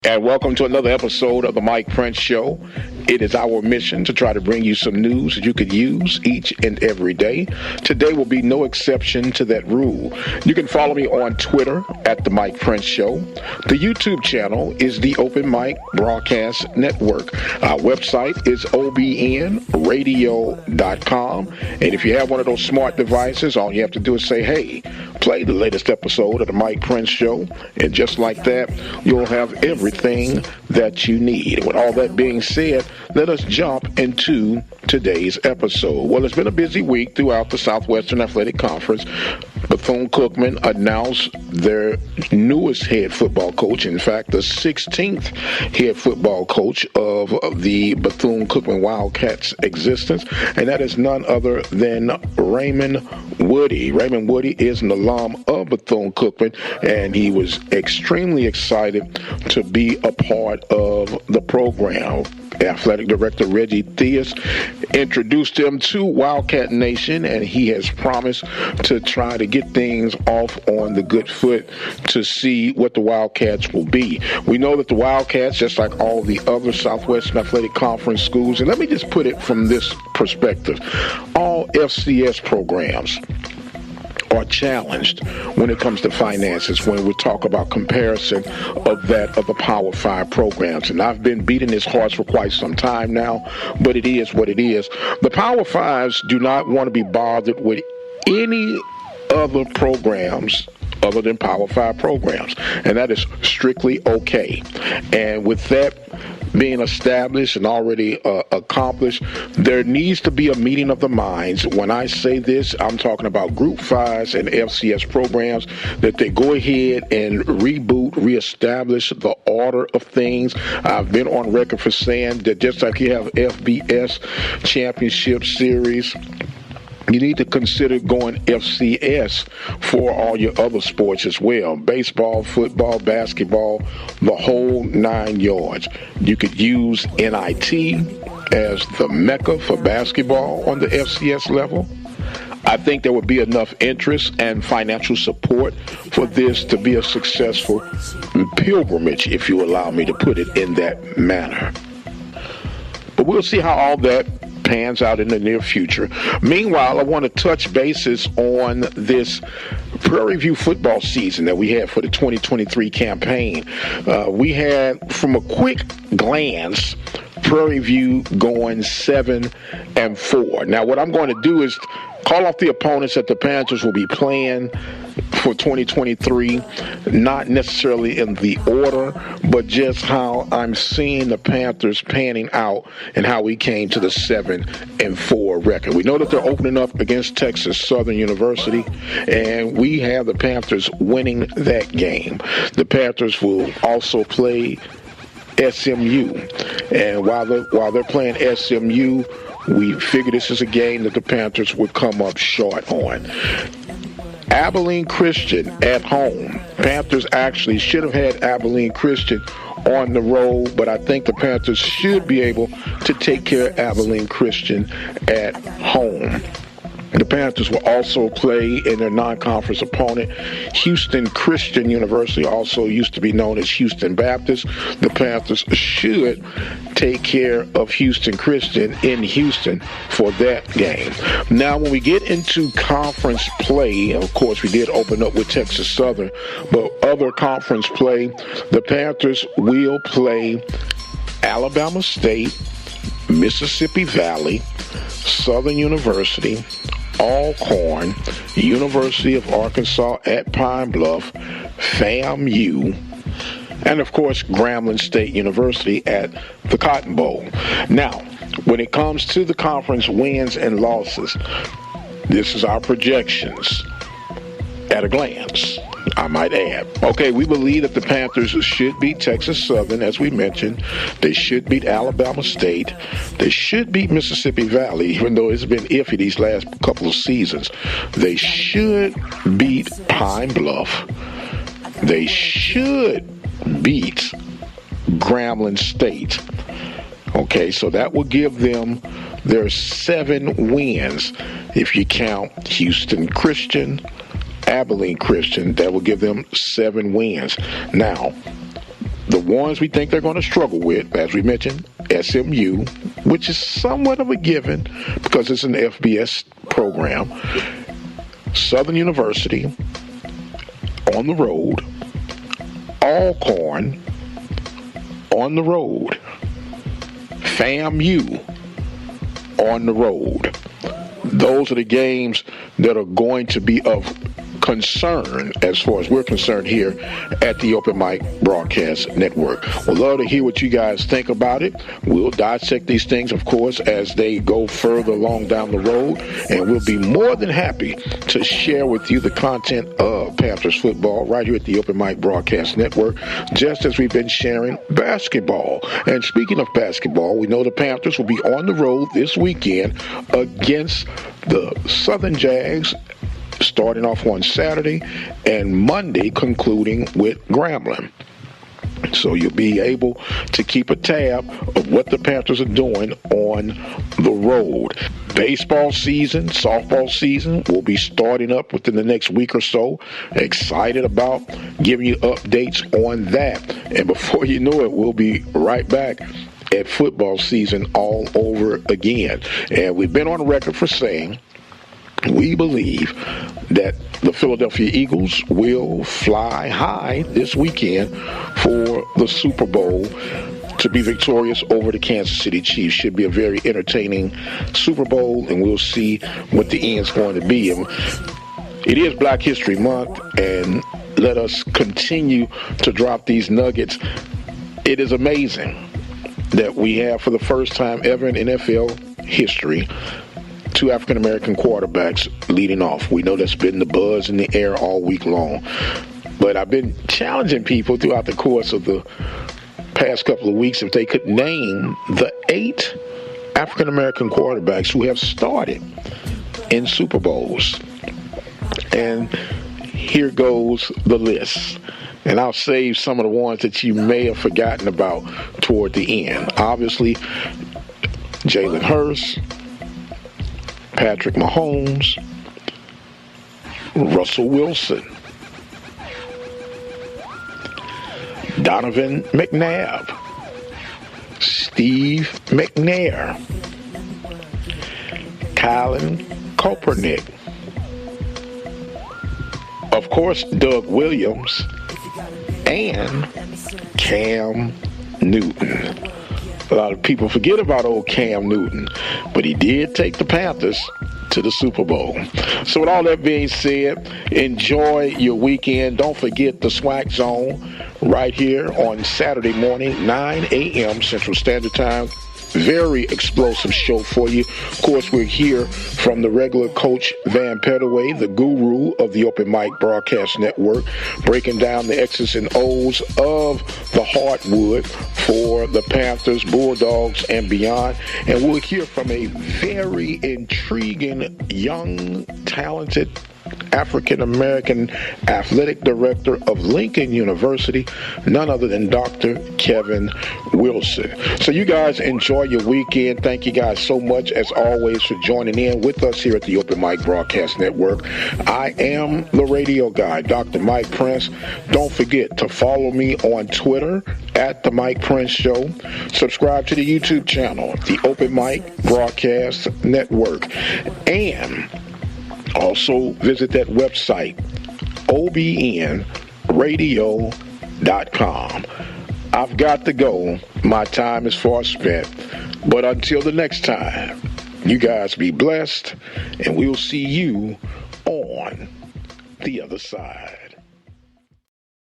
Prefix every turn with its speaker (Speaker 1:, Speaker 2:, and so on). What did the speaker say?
Speaker 1: And welcome to another episode of the Mike Prince Show. It is our mission to try to bring you some news that you could use each and every day. Today will be no exception to that rule. You can follow me on Twitter at the Mike Prince Show. The YouTube channel is the Open Mic Broadcast Network. Our website is obnradio.com. And if you have one of those smart devices, all you have to do is say, hey, play the latest episode of the Mike Prince Show. And just like that, you'll have everything that you need. With all that being said, let us jump into today's episode. Well, it's been a busy week throughout the Southwestern Athletic Conference. Bethune-Cookman announced their newest head football coach, in fact, the 16th head football coach of the Bethune-Cookman Wildcats' existence, and that is none other than Raymond Woody. Raymond Woody is an alum of Bethune-Cookman, and he was extremely excited to be a part of the program. Athletic Director Reggie Theus introduced him to Wildcat Nation, and he has promised to try to get things off on the good foot to see what the Wildcats will be. We know that the Wildcats, just like all the other Southwestern Athletic Conference schools, and let me just put it from this perspective, all FCS programs are challenged when it comes to finances when we talk about comparison of that of the Power 5 programs. And I've been beating this horse for quite some time now, but it is what it is. The Power 5s do not want to be bothered with any other programs other than Power 5 programs, and that is strictly okay. And with that being established and already accomplished, there needs to be a meeting of the minds. When I say this, I'm talking about Group 5s and FCS programs, that they go ahead and reboot, reestablish the order of things. I've been on record for saying that just like you have FBS Championship Series, you need to consider going FCS for all your other sports as well. Baseball, football, basketball, the whole 9 yards. You could use NIT as the mecca for basketball on the FCS level. I think there would be enough interest and financial support for this to be a successful pilgrimage, if you allow me to put it in that manner. But we'll see how all that pans out in the near future. Meanwhile, I want to touch bases on this Prairie View football season that we had for the 2023 campaign. We had, from a quick glance, Prairie View going 7-4. Now, what I'm going to do is call off the opponents that the Panthers will be playing for 2023, not necessarily in the order, but just how I'm seeing the Panthers panning out and how we came to the 7-4 record. We know that they're opening up against Texas Southern University, and we have the Panthers winning that game. The Panthers will also play SMU, and while they're playing SMU, we figure this is a game that the Panthers would come up short on. Abilene Christian at home. Panthers actually should have had Abilene Christian on the road, but I think the Panthers should be able to take care of Abilene Christian at home. The Panthers will also play in their non-conference opponent, Houston Christian University, also used to be known as Houston Baptist. The Panthers should take care of Houston Christian in Houston for that game. Now, when we get into conference play, of course, we did open up with Texas Southern, but other conference play, the Panthers will play Alabama State, Mississippi Valley, Southern University, Alcorn, University of Arkansas at Pine Bluff, FAMU, and of course Grambling State University at the Cotton Bowl. Now, when it comes to the conference wins and losses, this is our projections at a glance, I might add. Okay, we believe that the Panthers should beat Texas Southern, as we mentioned. They should beat Alabama State. They should beat Mississippi Valley, even though it's been iffy these last couple of seasons. They should beat Pine Bluff. They should beat Grambling State. Okay, so that will give them their 7 wins. If you count Houston Christian, Abilene Christian, that will give them 7 wins. Now, The ones we think they're going to struggle with, as we mentioned, SMU, which is somewhat of a given because it's an FBS program. Southern University on the road. Alcorn on the road. FAMU on the road. Those are the games that are going to be of concern as far as we're concerned here at the Open Mic Broadcast Network. We'd love to hear what you guys think about it. We'll dissect these things, of course, as they go further along down the road, and we'll be more than happy to share with you the content of Panthers football right here at the Open Mic Broadcast Network, just as we've been sharing basketball. And speaking of basketball, we know the Panthers will be on the road this weekend against the Southern Jags, starting off on Saturday and Monday concluding with Grambling. So you'll be able to keep a tab of what the Panthers are doing on the road. Baseball season, softball season will be starting up within the next week or so. Excited about giving you updates on that. And before you know it, we'll be right back at football season all over again. And we've been on record for saying we believe that the Philadelphia Eagles will fly high this weekend for the Super Bowl to be victorious over the Kansas City Chiefs. Should be a very entertaining Super Bowl, and we'll see what the end's going to be. And it is Black History Month, and let us continue to drop these nuggets. It is amazing that we have, for the first time ever in NFL history, two African-American quarterbacks leading off. We know that's been the buzz in the air all week long. But I've been challenging people throughout the course of the past couple of weeks if they could name the 8 African-American quarterbacks who have started in Super Bowls. And here goes the list. And I'll save some of the ones that you may have forgotten about toward the end. Obviously, Jalen Hurts, Patrick Mahomes, Russell Wilson, Donovan McNabb, Steve McNair, Colin Kaepernick, of course, Doug Williams, and Cam Newton. A lot of people forget about old Cam Newton, but he did take the Panthers to the Super Bowl. So with all that being said, enjoy your weekend. Don't forget the SWAC Zone right here on Saturday morning, 9 a.m. Central Standard Time. Very explosive show for you. Of course, we're here from the regular Coach Van Pettaway, the guru of the Open Mic Broadcast Network, breaking down the X's and O's of the hardwood for the Panthers, Bulldogs, and beyond. And we'll hear from a very intriguing, young, talented African-American athletic director of Lincoln University, none other than Dr. Kevin Wilson. So you guys enjoy your weekend. Thank you guys so much, as always, for joining in with us here at the Open Mic Broadcast Network. I am the radio guy, Dr. Mike Prince. Don't forget to follow me on Twitter at The Mike Prince Show. Subscribe to the YouTube channel, the Open Mic Broadcast Network. And also visit that website, obnradio.com. I've got to go. My time is far spent. But until the next time, you guys be blessed, and we'll see you on the other side.